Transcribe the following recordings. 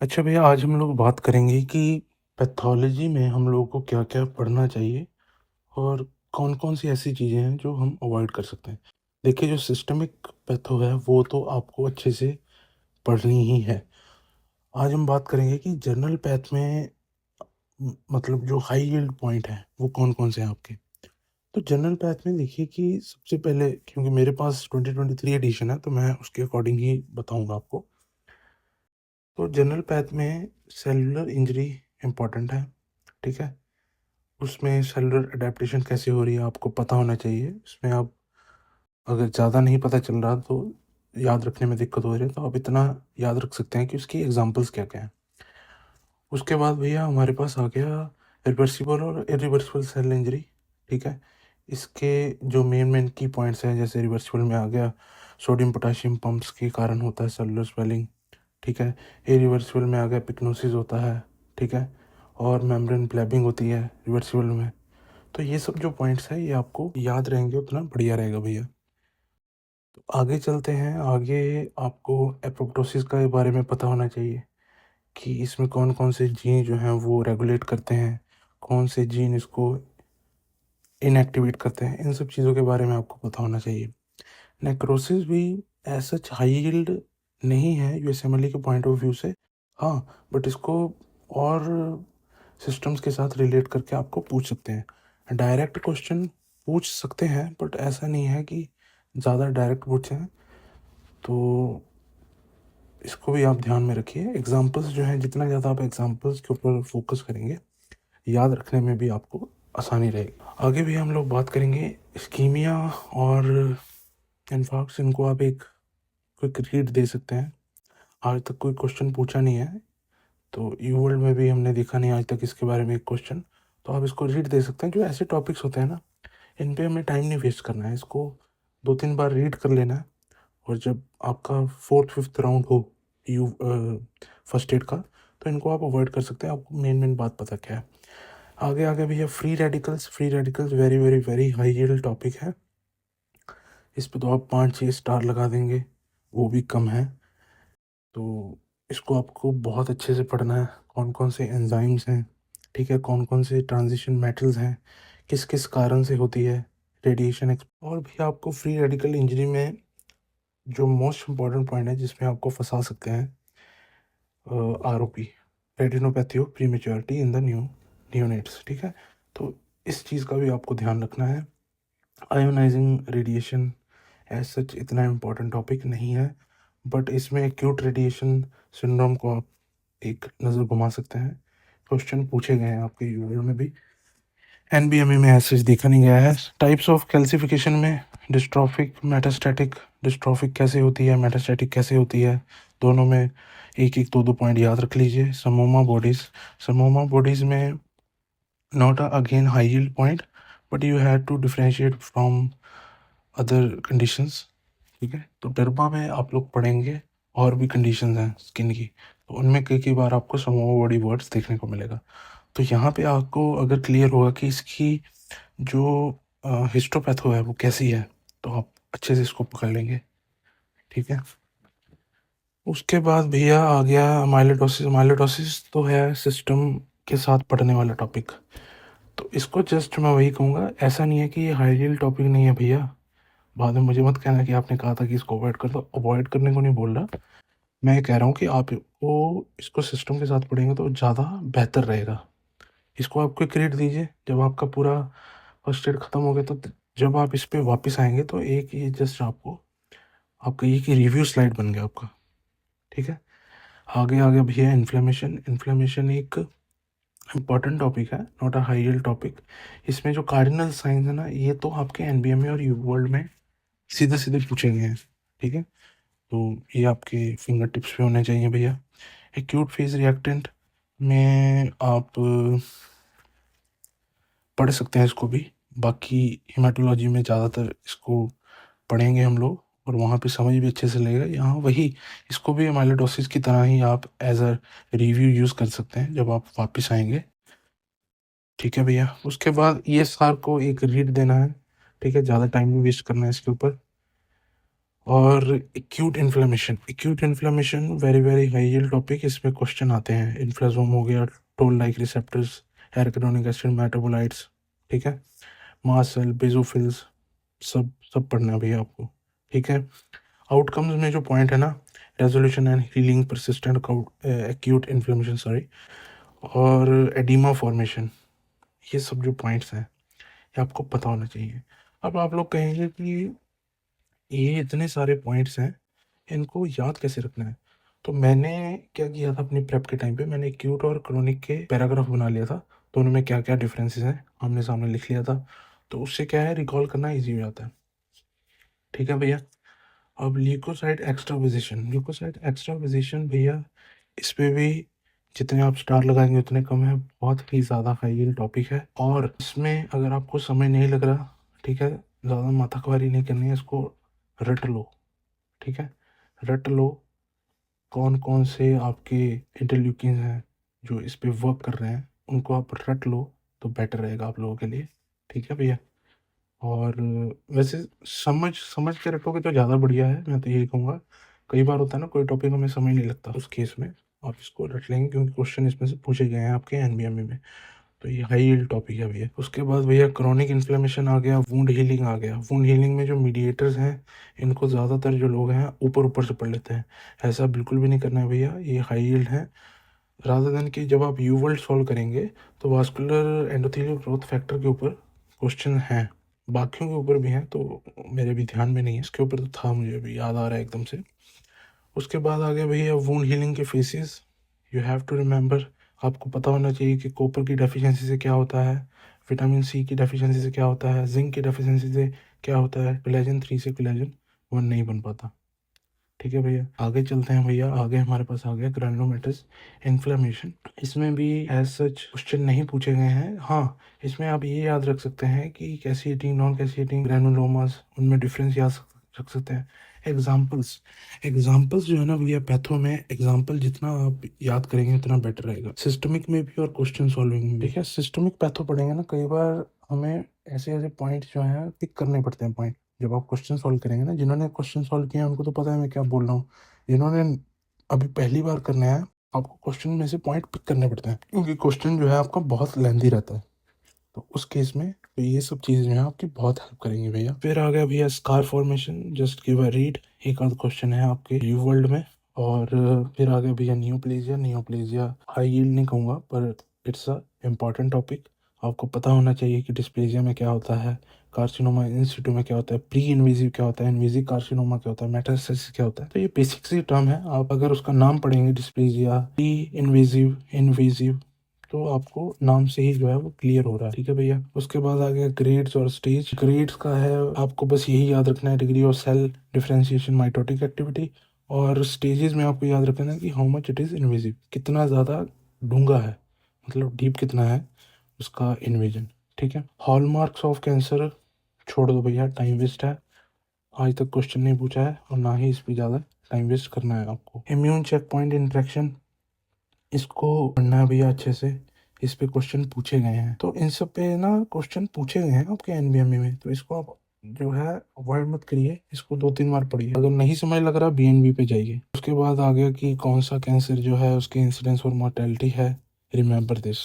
अच्छा भैया, आज हम लोग बात करेंगे कि पैथोलॉजी में हम लोगों को क्या-क्या पढ़ना चाहिए और कौन-कौन सी ऐसी चीज़ें हैं जो हम अवॉइड कर सकते हैं। देखिए, जो सिस्टमिक पैथो है वो तो आपको अच्छे से पढ़नी ही है। आज हम बात करेंगे कि जनरल पैथ में मतलब जो हाई यील्ड पॉइंट हैं वो कौन-कौन से हैं आपके। तो जनरल पैथ में देखिए कि सबसे पहले, क्योंकि मेरे पास 2023 एडिशन है तो मैं उसके अकॉर्डिंग ही बताऊँगा आपको। तो जनरल पैथ में सेलुलर इंजरी इम्पोर्टेंट है, ठीक है? उसमें सेलुलर एडेप्टेशन कैसे हो रही है आपको पता होना चाहिए। इसमें आप अगर ज़्यादा नहीं पता चल रहा तो याद रखने में दिक्कत हो रही है तो आप इतना याद रख सकते हैं कि उसकी एग्जांपल्स क्या-क्या हैं। उसके बाद भैया हमारे पास आ गया रिवर्सिबल और इरिवर्सिबल सेल इंजरी, ठीक है? इसके जो मेन की पॉइंट्स हैं, जैसे रिवर्सिबल में आ गया सोडियम पोटेशियम पंप्स के कारण होता है सेलुलर स्वेलिंग, ठीक है? इरिवर्सिबल में आ गया पिक्नोसिस होता है, ठीक है? और मेम्ब्रेन ब्लैबिंग होती है रिवर्सिबल में। तो ये सब जो पॉइंट्स हैं ये आपको याद रहेंगे उतना बढ़िया रहेगा भैया। तो आगे चलते हैं, आगे आपको एपोप्टोसिस के बारे में पता होना चाहिए कि इसमें कौन-कौन से जीन जो हैं वो रेगुलेट करते हैं, कौन से जीन इसको इनएक्टिवेट करते हैं, इन सब चीज़ों के बारे में आपको पता होना चाहिए। नेक्रोसिस भी एज़ सच हाई यील्ड नहीं है यूएसएमएल के पॉइंट ऑफ व्यू से, हाँ, बट इसको और सिस्टम्स के साथ रिलेट करके आपको पूछ सकते हैं। डायरेक्ट क्वेश्चन पूछ सकते हैं बट ऐसा नहीं है कि ज़्यादा डायरेक्ट पूछें, तो इसको भी आप ध्यान में रखिए। एग्जांपल्स जो हैं, जितना ज़्यादा आप एग्जांपल्स के ऊपर फोकस करेंगे, याद रखने में भी आपको आसानी रहेगी। आगे भी हम लोग बात करेंगे इस्कीमिया और इन्फार्क्ट्स। इनको आप एक क्विक रीड दे सकते हैं। आज तक कोई क्वेश्चन पूछा नहीं है, तो यू वर्ल्ड में भी हमने देखा नहीं आज तक इसके बारे में एक क्वेश्चन, तो आप इसको रीड दे सकते हैं। जो ऐसे टॉपिक्स होते हैं ना, इन पे हमें टाइम नहीं वेस्ट करना है, इसको 2-3 बार रीड कर लेना है और जब आपका 4th-5th राउंड हो यू फर्स्ट एड का, तो इनको आप अवॉइड कर सकते हैं। आपको मेन बात पता क्या है। आगे भैया free radicals very very very high yield topic है। इस पे तो आप 5-6 स्टार लगा देंगे, वो भी कम है। तो इसको आपको बहुत अच्छे से पढ़ना है, कौन-कौन से एंजाइम्स हैं, ठीक है? कौन-कौन से ट्रांजिशन मेटल्स हैं, किस-किस कारण से होती है रेडिएशन एक्स। और भी आपको फ्री रेडिकल इंजरी में जो मोस्ट इम्पोर्टेंट पॉइंट है जिसमें आपको फँसा सकते हैं, ROP, retinopathy of prematurity in the neonates, ठीक है? तो इस चीज़ का भी आपको ध्यान रखना है। आयोनाइजिंग रेडिएशन एज़ सच इतना इम्पोर्टेंट टॉपिक नहीं है, बट इसमें एक्यूट रेडिएशन सिंड्रोम को आप एक नज़र घुमा सकते हैं। क्वेश्चन पूछे गए हैं आपके यूआर में भी। एनबीएमए में ऐसे देखा नहीं गया है। टाइप्स ऑफ कैल्सिफिकेशन में डिस्ट्रॉफिक, मेटास्टैटिक। डिस्ट्रॉफिक कैसे होती है, मेटास्टैटिक कैसे होती है, दोनों में एक-एक, दो-दो पॉइंट याद रख लीजिए। समोमा बॉडीज़ में not again high yield point, but you have to differentiate from other conditions, ठीक है? तो डर्मा में आप लोग पढ़ेंगे और भी कंडीशंस हैं स्किन की, तो उनमें कई-कई बार आपको समोमा बॉडी वर्ड्स देखने को मिलेगा। तो यहाँ पे आपको अगर क्लियर होगा कि इसकी जो हिस्टोपैथो है वो कैसी है, तो आप अच्छे से इसको पकड़ लेंगे, ठीक है? उसके बाद भैया आ गया माइलोडोसिस। माइलोडोसिस तो है सिस्टम के साथ पढ़ने वाला टॉपिक, तो इसको जस्ट मैं वही कहूँगा, ऐसा नहीं है कि ये हाई यील्ड टॉपिक नहीं है भैया। बाद में मुझे मत कहना कि आपने कहा था कि इसको अवॉइड कर दो। अवॉइड करने को नहीं बोल रहा, मैं ये कह रहा हूँ कि आपको इसको सिस्टम के साथ पढ़ेंगे तो ज़्यादा बेहतर रहेगा। इसको आप क्विक रीड दीजिए, जब आपका पूरा फर्स्ट एड ख़त्म हो गया तो जब आप इस पे वापस आएँगे तो एक ये जस्ट आपको आपका ये कि रिव्यू स्लाइड बन गया आपका, ठीक है? आगे भैया इन्फ्लेमेशन। इन्फ्लेमेशन एक इम्पॉर्टेंट टॉपिक है, not a high yield topic. इसमें जो कार्डिनल साइंस है ना, ये तो आपके एनबीएमए और यू वर्ल्ड में सीधे-सीधे पूछे गए हैं, ठीक है? तो ये आपके फिंगर टिप्स पे होने चाहिए भैया। एक्यूट फेज़ रिएक्टेंट में आप पढ़ सकते हैं इसको भी। बाकी हेमाटोलॉजी में ज़्यादातर इसको पढ़ेंगे हम लोग और वहाँ पे समझ भी अच्छे से लगेगा। यहाँ वही इसको भी माइलोडोसिस की तरह ही आप एज़ अ रिव्यू यूज़ कर सकते हैं जब आप वापस आएँगे, ठीक है भैया? उसके बाद ईएसआर को एक रीड देना है, ठीक है? ज़्यादा टाइम नहीं वेस्ट करना है इसके ऊपर। और acute inflammation very very high yield topic, इसमें क्वेश्चन आते हैं। इन्फ्लाजोम हो गया, toll like receptors, arachidonic acid metabolites, ठीक है, मास्ट सेल, बेसोफिल्स, सब सब पढ़ना है भैया आपको, ठीक है। आउटकम्स में जो पॉइंट है ना, resolution and healing persistent acute inflammation, sorry, और एडिमा फॉर्मेशन, ये सब जो पॉइंट्स हैं ये आपको पता होना चाहिए। अब आप लोग कहेंगे कि ये इतने सारे पॉइंट्स हैं, इनको याद कैसे रखना है? तो मैंने क्या किया था अपनी प्रेप के टाइम पे, मैंने एक्यूट और क्रोनिक के पैराग्राफ बना लिया था, तो उनमें क्या क्या डिफरेंसेस हैं आमने सामने लिख लिया था, तो उससे क्या है, रिकॉल करना ईजी हो जाता है, ठीक है भैया। अब ल्यूकोसाइट एक्स्ट्रापोजिशन भैया, इस पे भी जितने आप स्टार लगाएंगे उतने कम है, बहुत ही ज़्यादा हाई यील्ड टॉपिक है। और इसमें अगर आपको समय नहीं लग रहा, ठीक है, ज़्यादा माथाख्वारी नहीं करनी है, इसको रट लो, ठीक है, रट लो कौन कौन से आपके इंटरल्यूकिन हैं जो इस पे वर्क कर रहे हैं, उनको आप रट लो तो बेटर रहेगा आप लोगों के लिए, ठीक है भैया। और वैसे समझ समझ के रखोगे तो ज़्यादा बढ़िया है, मैं तो यही कहूँगा। कई बार होता है ना, कोई टॉपिक हमें समझ नहीं लगता, उस केस में आप इसको रट लेंगे क्योंकि क्वेश्चन इसमें से पूछे गए हैं आपके एनबीएमई में, तो ये हाई यील्ड टॉपिक है भैया। उसके बाद भैया क्रॉनिक इन्फ्लेमेशन आ गया, वुंड हीलिंग आ गया। वुंड हीलिंग में जो मीडिएटर्स हैं, इनको ज़्यादातर जो लोग हैं ऊपर ऊपर से पढ़ लेते हैं, ऐसा बिल्कुल भी नहीं करना है भैया, ये हाई यील्ड है। रादर देन कि जब आप यू वर्ल्ड सॉल्व करेंगे तो वास्कुलर एंडोथेलियल ग्रोथ फैक्टर के ऊपर क्वेश्चन हैं, बाकियों के ऊपर भी हैं, तो मेरे भी ध्यान में नहीं है, इसके ऊपर तो था, मुझे अभी याद आ रहा है एकदम से। उसके बाद आ गया भैया वुंड हीलिंग के phases, you have to remember, आपको पता होना चाहिए कि कॉपर की डेफिशिएंसी से क्या होता है, विटामिन सी की डेफिशिएंसी से क्या होता है, जिंक की डेफिशिएंसी से क्या होता है, कोलेजन 3 से कोलेजन 1 नहीं बन पाता, ठीक है भैया। आगे चलते हैं भैया, आगे हमारे पास आ गया ग्रैनुलोमेटस इन्फ्लेमेशन। इसमें भी एज सच क्वेश्चन नहीं पूछे गए हैं, हाँ, इसमें आप ये याद रख सकते हैं कि कैसिएटिंग नॉन कैसिएटिंग ग्रैनुलोमास, उनमें डिफरेंस याद रख सकते हैं। एग्जाम्पल्स एग्जाम्पल्स जो है ना भैया, पैथो में एग्जाम्पल जितना आप याद करेंगे उतना बेटर रहेगा, सिस्टमिक में भी और क्वेश्चन सॉल्विंग में भी। ठीक है, सिस्टमिक पैथो पढ़ेंगे ना, कई बार हमें ऐसे ऐसे पॉइंट जो है पिक करने पड़ते हैं पॉइंट, जब आप क्वेश्चन सॉल्व करेंगे ना, जिन्होंने क्वेश्चन सॉल्व किया है उनको तो पता है मैं क्या बोल रहा हूँ, जिन्होंने अभी पहली बार करना है, आपको क्वेश्चन में से पॉइंट पिक करने पड़ते हैं, क्योंकि क्वेश्चन जो है आपका बहुत लेंथी रहता है, तो उस केस में तो ये सब चीज़ें जो है आपकी बहुत हेल्प करेंगी भैया। फिर आ गया भैया scar formation, just give a read, एक आध क्वेश्चन है आपके यू वर्ल्ड में। और फिर आ गया भैया नियोप्लेजिया हाई यील्ड नहीं कहूँगा, पर इट्स अ इम्पॉर्टेंट टॉपिक, आपको पता होना चाहिए कि डिस्प्लेजिया में क्या होता है, कार्सिनोमा इन सिटू में क्या होता है, प्री इन्वेजिव क्या होता है, इन्वेजिव कार्सिनोमा क्या होता है, मेटास्टेसिस क्या होता है, तो ये बेसिक सी टर्म है, आप अगर उसका नाम पढ़ेंगे डिस्प्लेजिया, प्री इन्वेजिव, इन्वेजिव, तो आपको नाम से ही जो है वो क्लियर हो रहा है, ठीक है भैया। उसके बाद आ गया ग्रेड्स और स्टेज। ग्रेड्स का है, आपको बस यही याद रखना है, degree of cell differentiation mitotic activity, और स्टेजेस में आपको याद रखना है कि how much it is invasive, कितना ज़्यादा डूंगा है, मतलब डीप कितना है उसका इन्वेजन, ठीक है। हॉलमार्क्स ऑफ कैंसर छोड़ दो भैया, टाइम वेस्ट है, आज तक क्वेश्चन नहीं पूछा है और ना ही इस पर ज़्यादा टाइम वेस्ट करना है आपको। इम्यून चेक पॉइंट इंट्रैक्शन, इसको पढ़ना है भैया अच्छे से, इस पे क्वेश्चन पूछे गए हैं, तो इन सब पे ना क्वेश्चन पूछे गए हैं आपके एनबीएमई में, तो इसको आप जो है अवॉइड मत करिए, इसको 2-3 बार पढ़िए, अगर नहीं समझ लग रहा बीएनबी पे जाइए। उसके बाद आ गया कि कौन सा कैंसर जो है उसकी इंसिडेंस और मोर्टेलिटी है, remember this,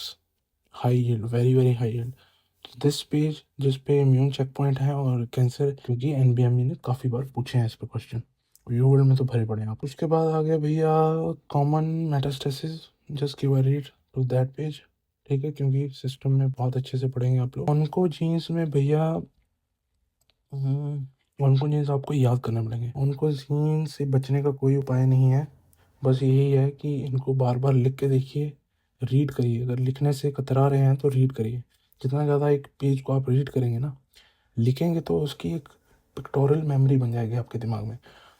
high yield, very very high yield, this page जिस पे इम्यून चेक पॉइंट है और कैंसर, क्योंकि एनबीएमई ने काफ़ी बार पूछे हैं इस पे क्वेश्चन, यू वर्ल्ड में तो भरे पड़े हैं आप। उसके बाद आ गया भैया common metastasis, just give a read to that page, ठीक है, क्योंकि सिस्टम में बहुत अच्छे से पढ़ेंगे आप लोग। ऑन्कोजीन्स में भैया ऑन्कोजीन्स आपको याद करने पड़ेंगे, ऑन्कोजीन्स से बचने का कोई उपाय नहीं है, बस यही है कि इनको बार बार लिख के देखिए, रीड करिए, अगर लिखने से कतरा रहे हैं तो रीड करिए, जितना ज़्यादा एक पेज को आप रीड करेंगे ना, लिखेंगे तो उसकी एक पिक्टोरियल मेमोरी बन जाएगी आपके दिमाग में,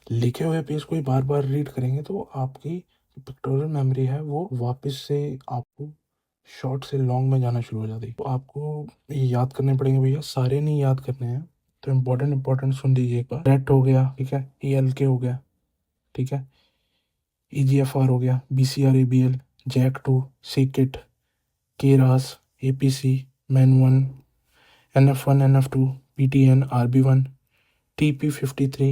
लिखे हुए पेज को ही बार बार रीड करेंगे तो आपकी पिक्टोरियल मेमोरी है वो वापस से आपको शॉर्ट से लॉन्ग में जाना शुरू हो जाती है, तो आपको ये याद करने पड़ेंगे भैया, सारे नहीं याद करने हैं, तो इम्पोर्टेंट सुन लीजिए एक बार। रेट हो गया, ठीक है, ELK हो गया, ठीक है, EGFR हो गया, BCR ABL, JAK 2, c KIT, KRAS, APC, MEN1, NF1 NF2, PTN, RB1, TP53,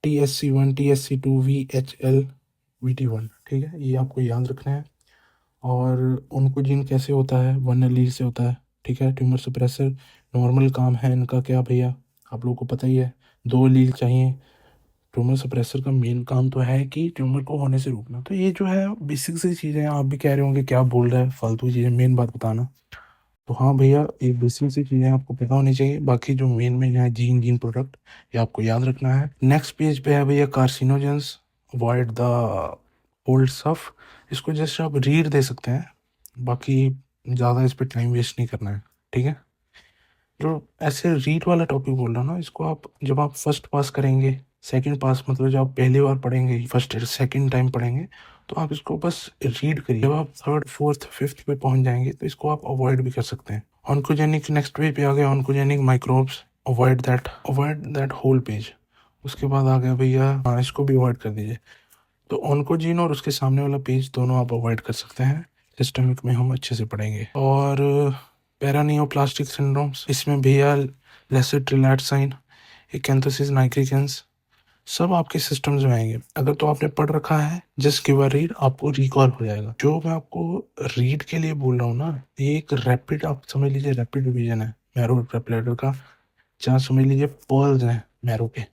TSC1, TSC2, VHL, VT1, ठीक है, ये आपको याद रखना है। और ऑन्कोजीन कैसे होता है, 1 एलील से होता है, ठीक है। ट्यूमर सप्रेसर नॉर्मल काम है इनका क्या भैया, आप लोगों को पता ही है, 2 एलील चाहिए। ट्यूमर सप्रेसर का मेन काम तो है कि ट्यूमर को होने से रोकना। तो ये जो है बेसिक सी चीज़ें, आप भी कह रहे होंगे क्या बोल रहा है, फालतू चीज़ें, मेन बात बताना। तो हाँ भैया, ये बेसिक सी चीज़ें आपको पता होनी चाहिए। बाकी जो मेन मेन है जीन प्रोडक्ट, ये आपको याद रखना है। नेक्स्ट पेज पे है भैया carcinogens, avoid the old stuff. इसको जस्ट आप रीड दे सकते हैं, बाकी ज़्यादा इस पर टाइम वेस्ट नहीं करना है, ठीक है। जो ऐसे रीड वाला टॉपिक बोल रहा हूँ ना, इसको आप जब आप फर्स्ट पास करेंगे, सेकंड पास मतलब जब आप पहली बार पढ़ेंगे, फर्स्ट सेकंड टाइम पढ़ेंगे, तो आप इसको बस रीड करिए। जब आप थर्ड फोर्थ फिफ्थ पे पहुंच जाएंगे तो इसको आप अवॉइड भी कर सकते हैं। ऑन्कोजेनिक नेक्स्ट पेज पे आ गया, oncogenic microbes, avoid that whole page. उसके बाद आ गया भैया, हाँ इसको भी अवॉइड कर दीजिए। तो ऑन्कोजीन और उसके सामने वाला पेज दोनों आप अवॉइड कर सकते हैं, सिस्टमिक में हम अच्छे से पढ़ेंगे। और पैरानियोप्लास्टिक सिंड्रोम्स, इसमें भैया लेसर ट्रिलैट साइन, एकैंथोसिस नाइग्रिकेंस, सब आपके सिस्टम्स में आएंगे। अगर तो आपने पढ़ रखा है, जस्ट गिव अ रीड, आपको रिकॉल हो जाएगा। जो मैं आपको रीड के लिए बोल रहा हूँ ना, ये एक रैपिड, आप समझ लीजिए रैपिड रिवीजन है मैरो रेपलेटर का, जहाँ समझ लीजिए पर्ल्स हैं मैरो के,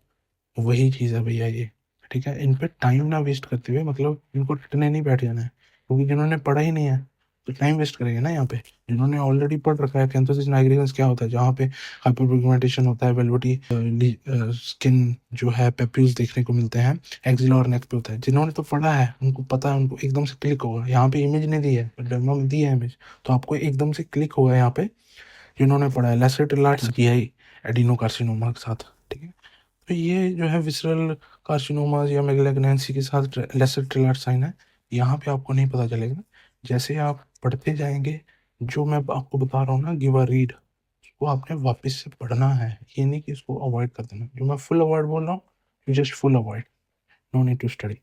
वही चीज़ है भैया ये, ठीक है। इन पे टाइम ना वेस्ट करते हुए, मतलब इनको रटने नहीं बैठ जाना है, क्योंकि जिन्होंने पढ़ा ही नहीं है तो टाइम वेस्ट करेंगे ना यहाँ पे। जिन्होंने ऑलरेडी पढ़ रखा है कैंथोसिस नाइग्रिकेंस क्या होता है, जहाँ पे हाइपरपिगमेंटेशन होता है, वेलवेटी स्किन जो है, पेप्यूल्स देखने को मिलते हैं, एक्सिला और नेक पे होता है। जिन्होंने तो पढ़ा है उनको पता है, उनको एकदम से क्लिक होगा। यहाँ पे इमेज नहीं दी है, डेमो में दी है इमेज, तो आपको एकदम से क्लिक होगा यहाँ पे, जिन्होंने पढ़ा है। लेसर ट्रिलैट जीआई एडिनोकार्सिनोमा के साथ, ठीक है। तो ये जो है विसरल कार्सिनोमास या मेगैलेग्नेंसी के साथ लेसर ट्रिलैट साइन है, यहाँ पे आपको नहीं पता चलेगा। जैसे आप पढ़ते जाएंगे, जो मैं आपको बता रहा हूँ ना, गिव अ रीड, उसको आपने वापस से पढ़ना है, ये नहीं कि इसको अवॉइड कर देना। जो मैं फुल अवॉइड बोल रहा हूँ, you just full avoid, no need to study.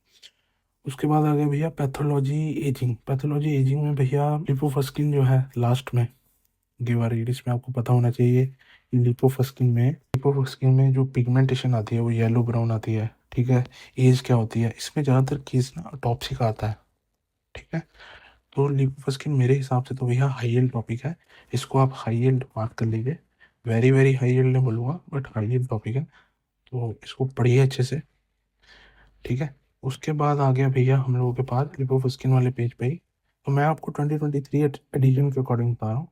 उसके बाद आ गया भैया पैथोलॉजी एजिंग। पैथोलॉजी एजिंग में भैया लिपोफस्किन जो है लास्ट में, गिव अ रीड, इसमें आपको पता होना चाहिए कि लिपोफस्किन में जो पिगमेंटेशन आती है वो येलो ब्राउन आती है, ठीक है। एज क्या होती है, इसमें ज़्यादातर केस ना ऑटोप्सी का आता है, ठीक है। तो लिपोफस्किन मेरे हिसाब से तो भैया हाई यील्ड टॉपिक है, इसको आप हाई यील्ड मार्क कर लीजिए। वेरी वेरी हाई यील्ड नहीं बोलूँगा, बट हाई यील्ड टॉपिक है, तो इसको पढ़िए अच्छे से, ठीक है। उसके बाद आ गया भैया हम लोगों के पास लिपोफस्किन वाले पेज पे ही, तो मैं आपको 2023 एडिशन के अकॉर्डिंग बता रहा हूँ।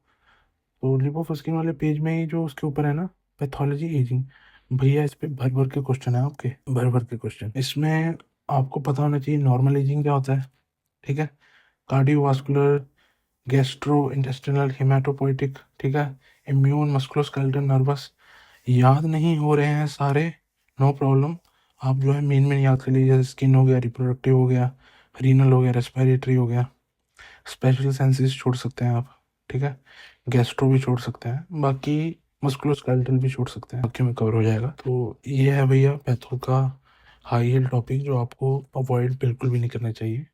तो लिपोफस्किन वाले पेज में ही जो उसके ऊपर है ना, पैथोलॉजी एजिंग, भैया इस पे भर भर के क्वेश्चन है आपके, भर भर के क्वेश्चन। इसमें आपको पता होना चाहिए नॉर्मल एजिंग क्या होता है, ठीक है। कार्डियोवास्कुलर, गैस्ट्रो इंटेस्टिनल, हेमाटोपोइटिक, ठीक है। इम्यून, मस्कुलोस्केलेटल, नर्वस, याद नहीं हो रहे हैं सारे, नो प्रॉब्लम। आप जो है मेन मेन याद कर लीजिए, जैसे स्किन हो गया, रिप्रोडक्टिव हो गया, रीनल हो गया, रेस्पिरेटरी हो गया, स्पेशल सेंसेस छोड़ सकते हैं आप, ठीक है। गैस्ट्रो भी छोड़ सकते हैं, बाकी मस्कुलोस्केलेटल भी छोड़ सकते हैं, बाकी में कवर हो जाएगा। तो ये है भैया पैथो का हाई हील टॉपिक, जो आपको अवॉइड बिल्कुल भी नहीं करना चाहिए।